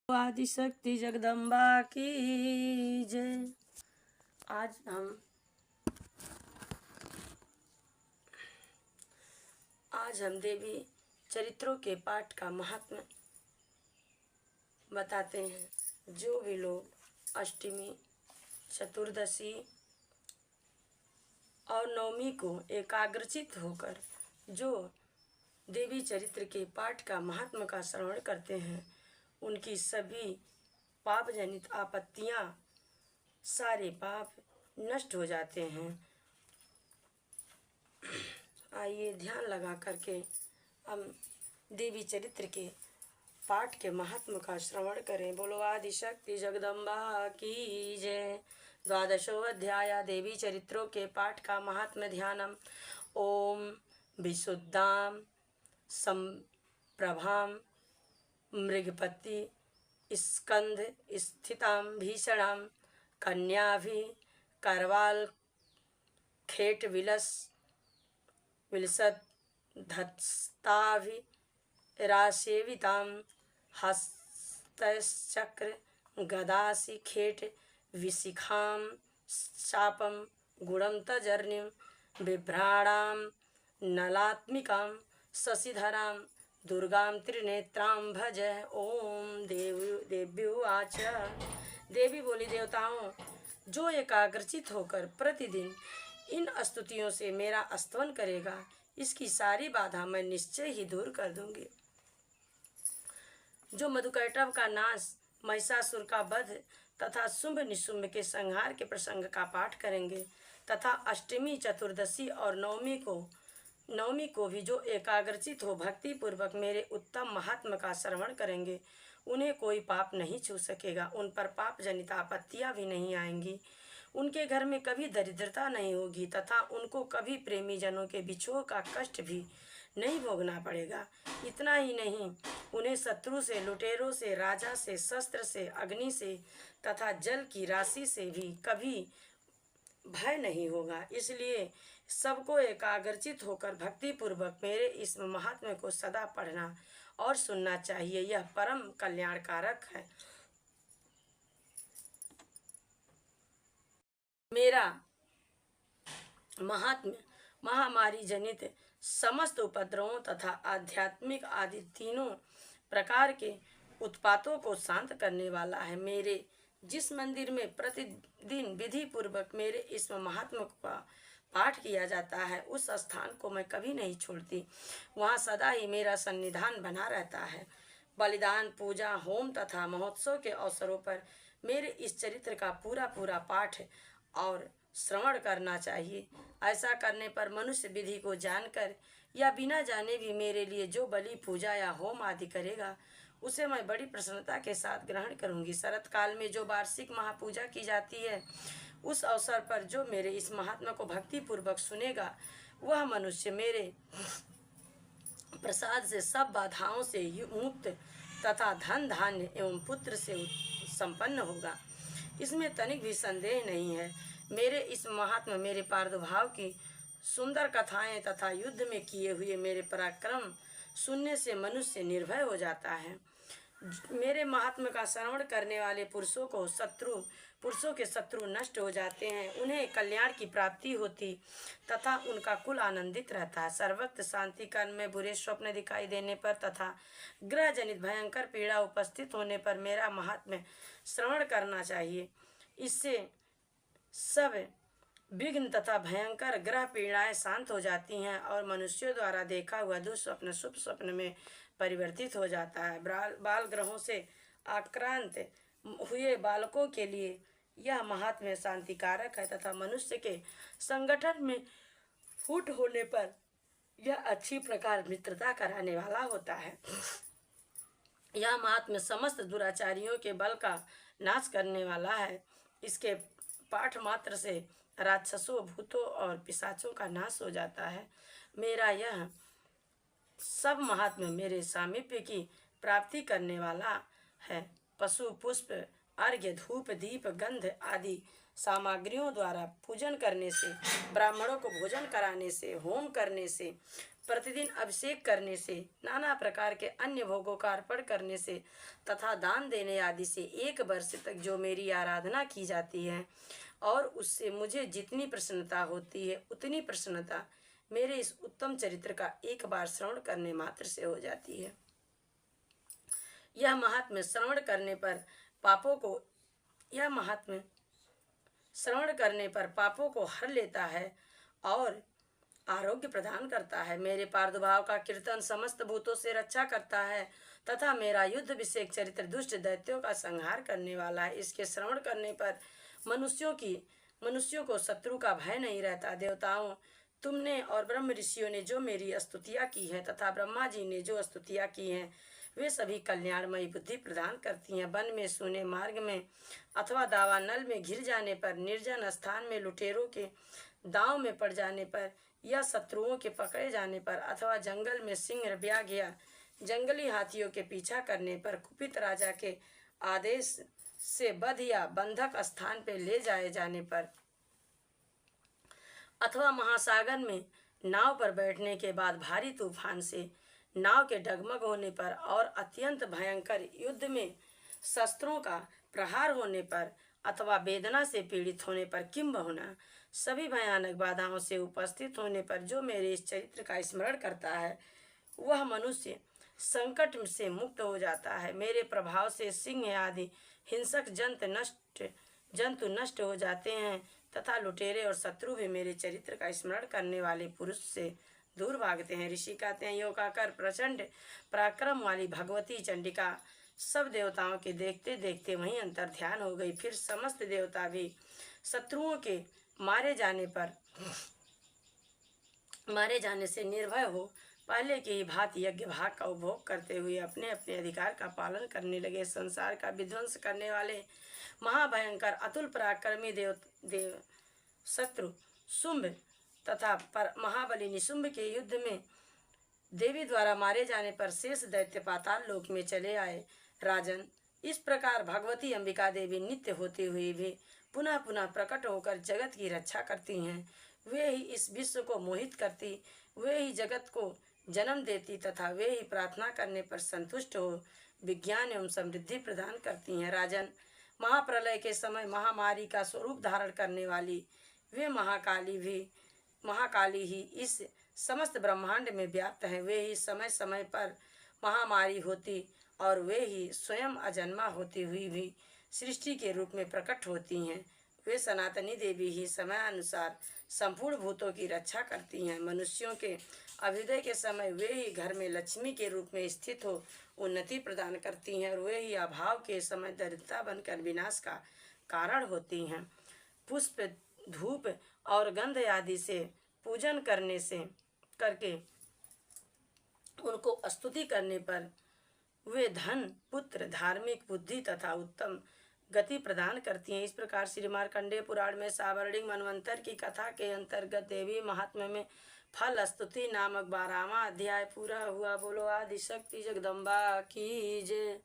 आदिशक्ति जगदम्बा की जय। आज हम देवी चरित्रों के पाठ का महात्म्य बताते हैं। जो भी लोग अष्टमी, चतुर्दशी और नवमी को एकाग्रचित होकर जो देवी चरित्र के पाठ का महात्म्य का श्रवण करते हैं, उनकी सभी पाप जनित आपत्तियां, सारे पाप नष्ट हो जाते हैं। आइए ध्यान लगा करके हम देवी चरित्र के पाठ के महात्म का श्रवण करें। बोलो आदिशक्ति जगदम्बा की जय। द्वादशो अध्याय देवी चरित्रों के पाठ का महात्म्य ध्यानम। ओम विशुद्धाम संप्रभाम मृगपति स्कंध स्थिताम भीषणाम कन्याभि करवाल खेट विलसत धत्स्ताभि रासेविताम हस्तचक्र गदासी खेट विशिखाम शापम गुणम तजर्निम बिभ्राणाम नलात्मिकाम शशिधराम दुर्गाम त्रिनेत्राम भज। ओम देव्युवाच। देवी बोली, देवताओं, जो एकाग्रचित होकर प्रतिदिन इन स्तुतियों से मेरा स्तवन करेगा, इसकी सारी बाधा मैं निश्चय ही दूर कर दूंगी। जो मधुकैटभ का नाश, महिषासुर का वध तथा शुंभ निशुंभ के संहार के प्रसंग का पाठ करेंगे तथा अष्टमी, चतुर्दशी और नवमी को भी जो एकाग्रचित हो भक्ति पूर्वक मेरे उत्तम महात्म का श्रवण करेंगे, उन्हें कोई पाप नहीं छू सकेगा। उन पर पाप जनित आपत्तियां भी नहीं आएंगी। उनके घर में कभी दरिद्रता नहीं होगी तथा उनको कभी प्रेमी जनों के विछोह का कष्ट भी नहीं भोगना पड़ेगा। इतना ही नहीं, उन्हें शत्रु से, लुटेरों से, राजा से, शस्त्र से, अग्नि से तथा जल की राशि से भी कभी भय नहीं होगा। इसलिए सबको एकाग्रचित होकर भक्ति पूर्वक मेरे इस महात्म्य को सदा पढ़ना और सुनना चाहिए। यह परम कल्याणकारक है। मेरा महात्म्य महामारी जनित समस्त उपद्रवों तथा आध्यात्मिक आदि तीनों प्रकार के उत्पातों को शांत करने वाला है। मेरे जिस मंदिर में प्रतिदिन विधि पूर्वक मेरे इस महात्म्य का पाठ किया जाता है, उस स्थान को मैं कभी नहीं छोड़ती। वहाँ सदा ही मेरा सन्निधान बना रहता है। बलिदान, पूजा, होम तथा महोत्सव के अवसरों पर मेरे इस चरित्र का पूरा पाठ और श्रवण करना चाहिए। ऐसा करने पर मनुष्य विधि को जानकर या बिना जाने भी मेरे लिए जो बलि, पूजा या होम आदि करेगा, उसे मैं बड़ी प्रसन्नता के साथ ग्रहण करूंगी। शरत काल में जो वार्षिक महापूजा की जाती है, उस अवसर पर जो मेरे इस महात्मा को भक्ति पूर्वक सुनेगा, वह मनुष्य मेरे प्रसाद से सब बाधाओं से मुक्त तथा धन, धान्य एवं पुत्र से संपन्न होगा। इसमें तनिक भी संदेह नहीं है। मेरे इस महात्मा मेरे प्रादुर्भाव की सुंदर कथाएं तथा युद्ध में किए हुए मेरे पराक्रम सुनने से मनुष्य निर्भय हो जाता है। मेरे महात्मा का श्रवण करने वाले पुरुषों के शत्रु नष्ट हो जाते हैं। उन्हें कल्याण की प्राप्ति होती तथा उनका कुल आनंदित रहता है। सर्वत्र शांति काल में बुरे स्वप्न दिखाई देने पर तथा ग्रह जनित भयंकर पीड़ा उपस्थित होने पर मेरा महात्म्य श्रवण करना चाहिए। इससे सब विघ्न तथा भयंकर ग्रह पीड़ाएं शांत हो जाती हैं और मनुष्यों द्वारा देखा हुआ दुस्वप्न शुभ स्वप्न में परिवर्तित हो जाता है। बाल ग्रहों से आक्रांत हुए बालकों के लिए यह महात्म्य शांतिकारक है तथा मनुष्य के संगठन में फूट होने पर यह अच्छी प्रकार मित्रता कराने वाला होता है। यह महात्म्य समस्त दुराचारियों के बल का नाश करने वाला है। इसके पाठ मात्र से राक्षसों, भूतों और पिशाचों का नाश हो जाता है। मेरा यह सब महात्म्य मेरे सामीप्य की प्राप्ति करने वाला है। पशु, पुष्प, अर्घ्य, धूप, दीप, गंध आदि सामग्रियों द्वारा पूजन करने से, ब्राह्मणों को भोजन कराने से, होम करने से, प्रतिदिन अभिषेक करने से, नाना प्रकार के अन्य भोगों का अर्पण करने से तथा दान देने आदि से 1 वर्ष तक जो मेरी आराधना की जाती है और उससे मुझे जितनी प्रसन्नता होती है उतनी प्रसन्नता मेरे इस उत्तम चरित्र का एक बार श्रवण करने मात्र से हो जाती है। यह महात्म्य श्रवण करने पर पापों को हर लेता है और आरोग्य प्रदान करता है। मेरे प्रादुर्भाव का कीर्तन समस्त भूतों से रक्षा करता है तथा मेरा युद्ध विषेक चरित्र दुष्ट दैत्यों का संहार करने वाला है। इसके श्रवण करने पर मनुष्यों को शत्रु का भय नहीं रहता। देवताओं, तुमने और ब्रह्म ऋषियों ने जो मेरी स्तुतियाँ की है तथा ब्रह्मा जी ने जो स्तुतियाँ की हैं वे सभी कल्याणमयी बुद्धि प्रदान करती हैं। वन में, सूने मार्ग में अथवा दावानल में घिर जाने पर, निर्जन स्थान में लुटेरों के दांव में पड़ जाने पर या शत्रुओं के पकड़े जाने पर अथवा जंगल में सिंह, व्याघ्र या जंगली हाथियों के पीछा करने पर, कुपित राजा के आदेश से बध या बंधक स्थान पर ले जाए जाने पर अथवा महासागर में नाव पर बैठने के बाद भारी तूफान से नाव के डगमग होने पर और अत्यंत भयंकर युद्ध में शस्त्रों का प्रहार होने पर अथवा वेदना से पीड़ित होने पर, किंबहुना सभी भयानक बाधाओं से उपस्थित होने पर जो मेरे इस चरित्र का स्मरण करता है वह मनुष्य संकट से मुक्त हो जाता है। मेरे प्रभाव से सिंह आदि हिंसक जंतु नष्ट हो जाते हैं तथा लुटेरे और शत्रु भी मेरे चरित्र का स्मरण करने वाले पुरुष से दूर भागते हैं। ऋषि कहते हैं, यो कहकर प्रचंड पराक्रम वाली भगवती चंडिका सब देवताओं के देखते देखते वहीं अंतर ध्यान हो गई। फिर समस्त देवता भी शत्रुओं के मारे जाने से निर्भय हो पहले की ही भांति यज्ञ भाग का उपभोग करते हुए अपने अपने अधिकार का पालन करने लगे। संसार का विध्वंस करने वाले महाभयंकर अतुल पराक्रमी देव शत्रु शुंभ तथा महाबली निशुंभ के युद्ध में देवी द्वारा मारे जाने पर शेष दैत्य पाताल लोक में चले आए। राजन, इस प्रकार भगवती अंबिका देवी नित्य होती हुई भी पुनः पुनः प्रकट होकर जगत की रक्षा करती हैं। वे ही इस विश्व को मोहित करती, वे ही जगत को जन्म देती तथा वे ही प्रार्थना करने पर संतुष्ट हो विज्ञान एवं समृद्धि प्रदान करती हैं। राजन, महाप्रलय के समय महामारी का स्वरूप धारण करने वाली वे महाकाली ही इस समस्त ब्रह्मांड में व्याप्त हैं। वे ही समय समय पर महामारी होती और वे ही स्वयं अजन्मा होती हुई भी सृष्टि के रूप में प्रकट होती हैं। वे सनातनी देवी ही समय अनुसार संपूर्ण भूतों की रक्षा करती हैं। मनुष्यों के अभ्युदय के समय वे ही घर में लक्ष्मी के रूप में स्थित हो उन्नति प्रदान करती हैं और वे ही अभाव के समय दरिद्रता बनकर विनाश का कारण होती हैं। पुष्प, धूप और गंध आदि से पूजन करके उनको स्तुति करने पर वे धन, पुत्र, धार्मिक बुद्धि तथा उत्तम गति प्रदान करती हैं। इस प्रकार श्री मार्कंडेय पुराण में सावर्णिक मनवंतर की कथा के अंतर्गत देवी महात्म्य में फल स्तुति नामक 12वां अध्याय पूरा हुआ। बोलो आदिशक्ति जगदम्बा की जय।